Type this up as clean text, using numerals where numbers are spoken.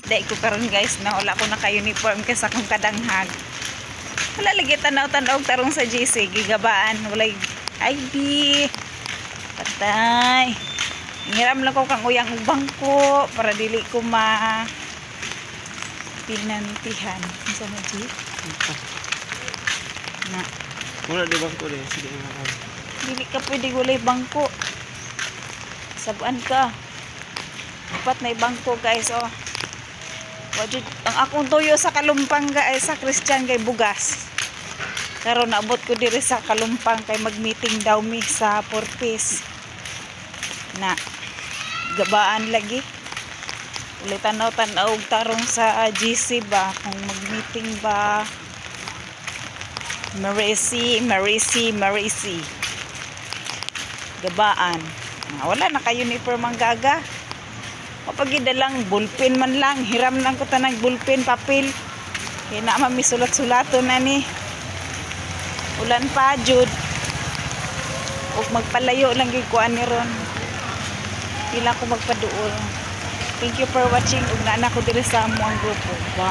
Dahil ko karon guys na wala ko naka-uniform kasi akong kadanghag. Wala lagi tanaw-tanaw tarong sa GC gigabaan walay ID. Patay. Ngiram lang ko kang uyang bangko para dili ko ma pinantihan. Unsa na G? Na. Wala di bangko din. Sige na ako. Dili ka pwede walay bangko. Sabuan ka. Dapat na bangko guys oh. Wajud ang akong tuyo sa Kalumpang ay sa Christian kay bugas. Karon naabot ko diri sa Kalumpang kay mag-meeting daw mi sa Purpose. Na gabaan lagi. Ulit tanaw-tanaw tarong sa GC ba kung mag-meeting ba. Marisi. Gabaan. Wala na ka-uniform ang gaga. Kapag idalang bullpen man lang, hiram lang ko tanang bullpen, papel. Kaya na mamisulat-sulato na ni. Ulan pa, Jud. Huwag magpalayo lang yung kuhaan ni Ron. Hindi lang ko magpaduol. Thank you for watching. Ug na ko diri sa amuang grupo. Bye.